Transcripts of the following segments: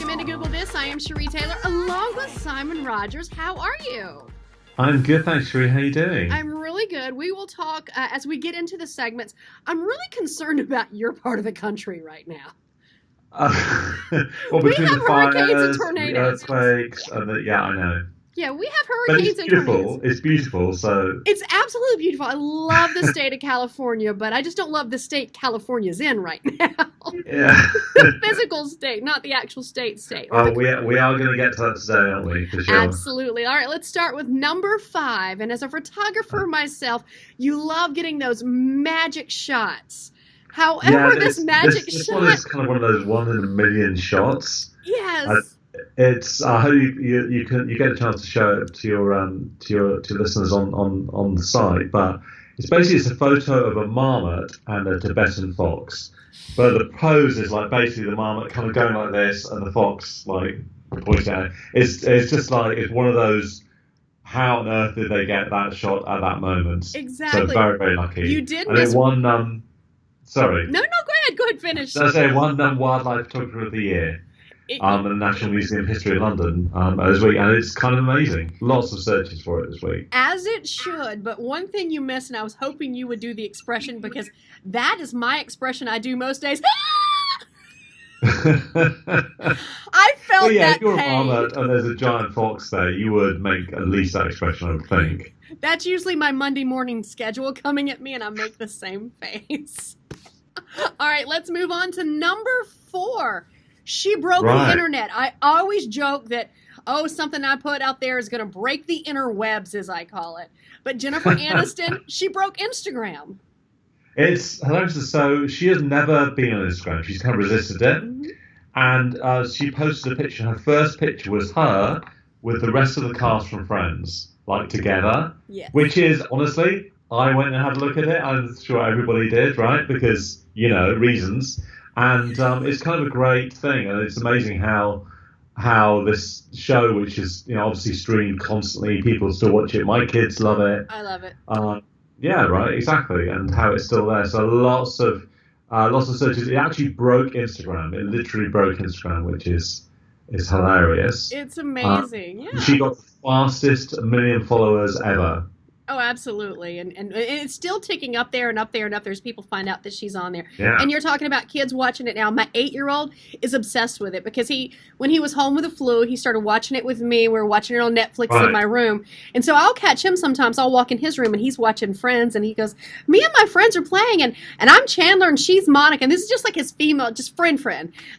Welcome into Google This. I am Sherí Taylor, along with Simon Rogers. How are you? I'm good, thanks, Sherí. How are you doing? I'm really good. We will talk as we get into the segments. I'm really concerned about your part of the country right now. Well, between the fires, hurricanes and tornadoes. the earthquakes, yeah, I know. Yeah, we have But hurricanes and tornadoes. It's beautiful, so... It's absolutely beautiful. I love the state of California, but I just don't love the state California's in right now. Yeah. The physical state, not the actual state. We are going to get to that today, aren't we? For sure. Absolutely. All right, let's start with number 5. And as a photographer myself, you love getting those magic shots. However, this one is kind of one of those one in a million shots. Yes. I hope you get a chance to show it to your listeners on the site, but it's a photo of a marmot and a Tibetan fox, but the pose is like basically the marmot kind of going like this and the fox like pointing at it. It's just like it's one of those. How on earth did they get that shot at that moment? Exactly. So very, very lucky. You did. And it won. Sorry. No, go ahead. Finish. It won Wildlife Photographer of the Year. At the National Museum of History of London this week, and it's kind of amazing. Lots of searches for it this week. As it should, but one thing you missed, and I was hoping you would do the expression, because that is my expression I do most days. I felt that if you're pain. a marmot and there's a giant fox there, you would make at least that expression, I would think. That's usually my Monday morning schedule coming at me, and I make the same face. All right, let's move on to number 4. She broke the internet. I always joke that, something I put out there is going to break the interwebs, as I call it. But Jennifer Aniston, she broke Instagram. It's hilarious. So she has never been on Instagram. She's kind of resisted it. Mm-hmm. And she posted a picture. Her first picture was her with the rest of the cast from Friends, like together. Yes. Which is, honestly, I went and had a look at it. I'm sure everybody did, right? Because, reasons. And it's kind of a great thing, and it's amazing how this show, which is obviously streamed constantly, people still watch it. My kids love it. I love it. Yeah, right, exactly, and how it's still there. So lots of searches. It actually broke Instagram. It literally broke Instagram, which is hilarious. It's amazing. Yeah. She got the fastest million followers ever. Oh, absolutely. And it's still ticking up there and up there and up there as people find out that she's on there. Yeah. And you're talking about kids watching it now. My 8-year-old is obsessed with it because when he was home with the flu, he started watching it with me. We were watching it on Netflix in my room. And so I'll catch him sometimes. I'll walk in his room and he's watching Friends and he goes, me and my friends are playing and I'm Chandler and she's Monica. And this is just like his female, just friend.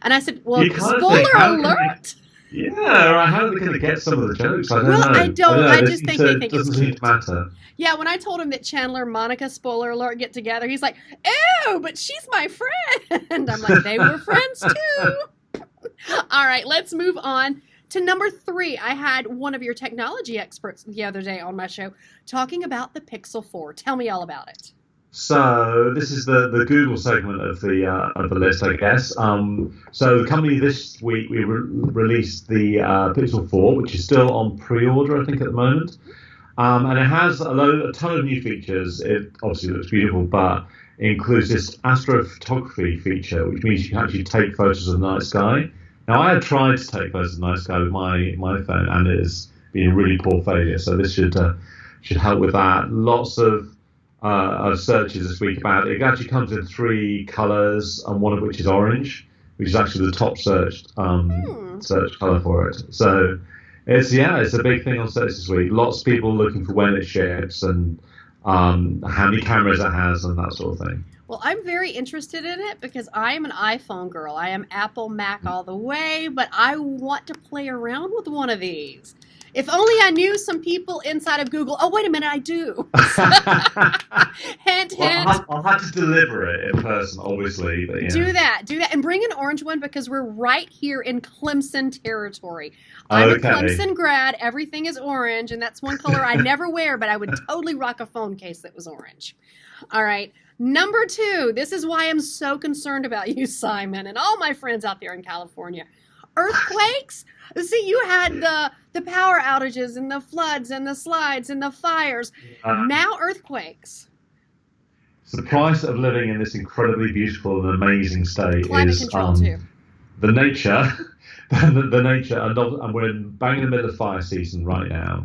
And I said, well, spoiler alert. Yeah, how are they going to get some of the jokes? I don't know. I don't. I just think they think it doesn't seem to matter. Yeah, when I told him that Chandler and Monica, spoiler alert, get together, he's like, ew, but she's my friend. I'm like, they were friends too. All right, let's move on to number 3. I had one of your technology experts the other day on my show talking about the Pixel 4. Tell me all about it. So this is the Google segment of the list, I guess. So the company this week we released the Pixel 4, which is still on pre-order, I think, at the moment. And it has a ton of new features. It obviously looks beautiful, but it includes this astrophotography feature, which means you can actually take photos of the night sky. Now, I have tried to take photos of the night sky with my phone, and it has been a really poor failure. So this should help with that. Lots of searches this week about it. It actually comes in 3 colors, and one of which is orange, which is actually the top search color for it. So it's a big thing on search this week. Lots of people looking for when it ships and how many cameras it has and that sort of thing. Well, I'm very interested in it because I am an iPhone girl. I am Apple Mac all the way, but I want to play around with one of these. If only I knew some people inside of Google. Oh, wait a minute, I do. Hint, hint. I'll have to deliver it in person, obviously. But, Do that. And bring an orange one because we're right here in Clemson territory. I'm a Clemson grad. Everything is orange, and that's one color I never wear, but I would totally rock a phone case that was orange. All right. Number 2. This is why I'm so concerned about you, Simon, and all my friends out there in California. Earthquakes? See, you had the power outages and the floods and the slides and the fires. Now earthquakes. So the price of living in this incredibly beautiful and amazing state Climate is control too. The nature the nature, and we're bang in the middle of fire season right now.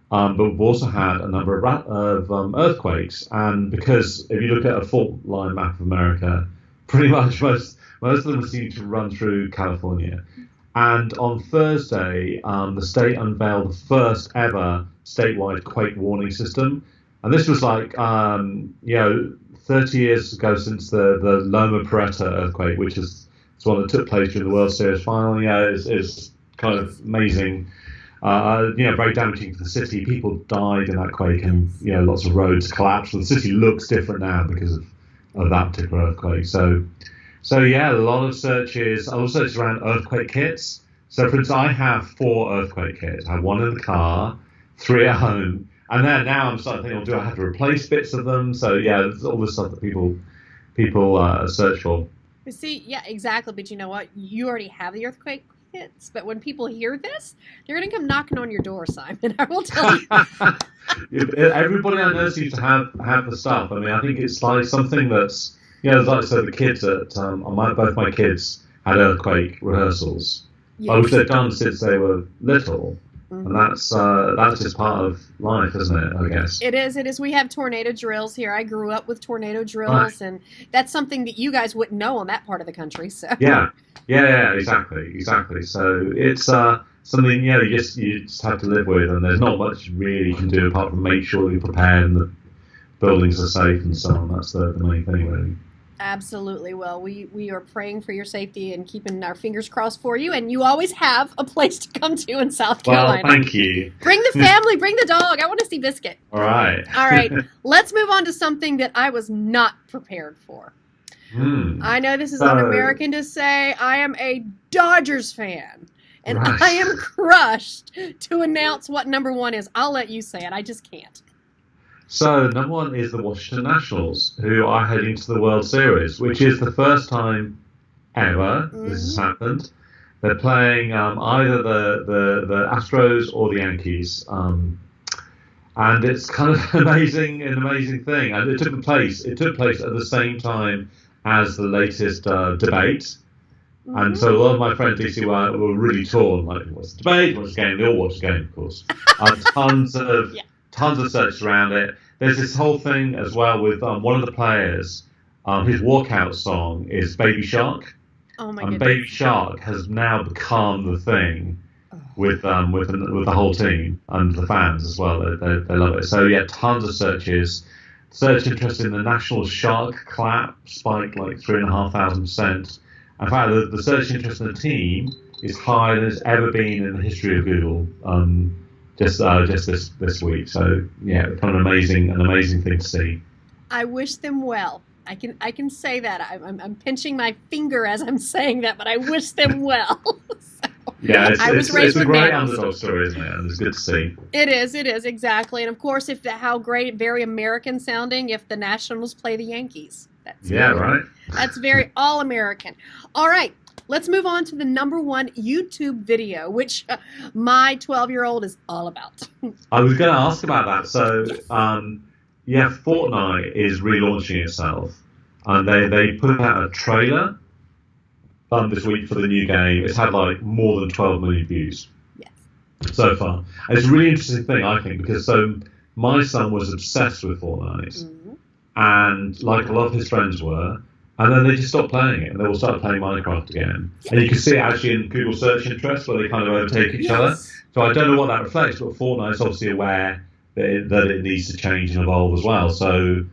But we've also had a number of earthquakes, and because if you look at a fault line map of America, pretty much most of them seem to run through California. And on Thursday, the state unveiled the first ever statewide quake warning system, and this was like 30 years ago since the Loma Prieta earthquake, which is one that took place during the World Series final. Is kind of amazing. Very damaging to the city. People died in that quake, and lots of roads collapsed. The city looks different now because of that particular earthquake. So yeah, a lot of searches. A lot of searches around earthquake kits. So for instance, I have 4 earthquake kits. I have 1 in the car, 3 at home, and then now I'm starting to think, do I have to replace bits of them? So yeah, there's all this stuff that people search for. See, yeah, exactly. But you know what? You already have the earthquake kits. But when people hear this, they're going to come knocking on your door, Simon. I will tell you. Everybody I know seems to have the stuff. I mean, I think it's like something that's, like I said, the kids at both my kids had earthquake rehearsals, which they've done since they were little. And that's just part of life, isn't it? I guess it is. We have tornado drills here. I grew up with tornado drills, and that's something that you guys wouldn't know on that part of the country. So yeah, exactly. So it's something you just have to live with, and there's not much really you can do apart from make sure you're prepared and the buildings are safe and so on. That's the main thing, really. Absolutely. Well, we are praying for your safety and keeping our fingers crossed for you. And you always have a place to come to in South Carolina. Well, thank you. Bring the family, bring the dog. I want to see Biscuit. All right. Let's move on to something that I was not prepared for. I know this is un-American to say. I am a Dodgers fan. And I am crushed to announce what number 1 is. I'll let you say it. I just can't. So, number 1 is the Washington Nationals, who are heading to the World Series, which is the first time ever this has happened. They're playing either the Astros or the Yankees, and it's kind of an amazing thing. And it took place at the same time as the latest debate. And so a lot of my friends in DC were really torn. Like, what's the debate? What's the game? They all watch the game, of course. Tons of searches around it. There's this whole thing as well with one of the players. His walkout song is Baby Shark. Oh my goodness. And Baby Shark has now become the thing with the whole team and the fans as well. They love it. So yeah, tons of searches. Search interest in the national shark clap spiked like 3,500%. In fact, the search interest in the team is higher than it's ever been in the history of Google. Just this week. So yeah, kind of an amazing thing to see. I wish them well. I can say that. I'm pinching my finger as I'm saying that, but I wish them well. Yeah, it's a great underdog story, isn't it? And it's good to see. It is exactly. And of course, how great, very American sounding if the Nationals play the Yankees. That's very all American. All right. Let's move on to the number 1 YouTube video, which my 12-year-old is all about. I was going to ask about that. So, Fortnite is relaunching itself, and they put out a trailer this week for the new game. It's had like more than 12 million views so far. And it's a really interesting thing, I think, because my son was obsessed with Fortnite, and like a lot of his friends were. And then they just stopped playing it, and they will start playing Minecraft again. And you can see it actually in Google search interest, where they kind of overtake each other. So I don't know what that reflects, but Fortnite's obviously aware that it needs to change and evolve as well. So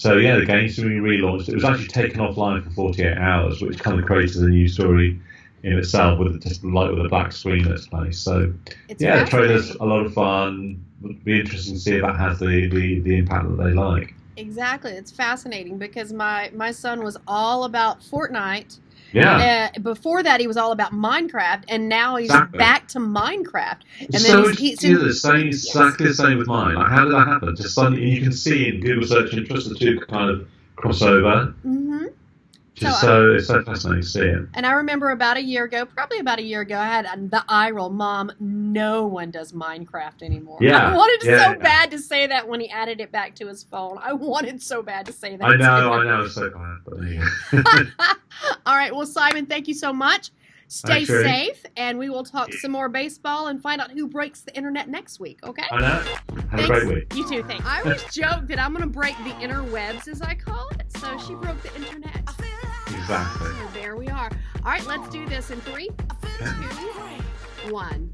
yeah, the game's been relaunched. It was actually taken offline for 48 hours, which kind of created a new story in itself, with a black screen that's placed. So the trailer's a lot of fun. It'd be interesting to see if that has the impact that they like. Exactly. It's fascinating because my son was all about Fortnite. Yeah. Before that, he was all about Minecraft, and now he's back to Minecraft. And Exactly the same with mine. Like, how did that happen? Just suddenly, you can see in Google search interest the two kind of cross over. It's so fascinating to see it. And I remember probably about a year ago, I had the eye roll. Mom, no one does Minecraft anymore. Yeah. I wanted so bad to say that when he added it back to his phone. I wanted so bad to say that. I know, so bad. But All right, well, Simon, thank you so much. Stay safe, and we will talk some more baseball and find out who breaks the internet next week, okay? I know. Have a great week. You too, thanks. I always joke that I'm going to break the interwebs, as I call it, so she broke the internet. Exactly. So there we are. All right, let's do this in 3, 2, 1.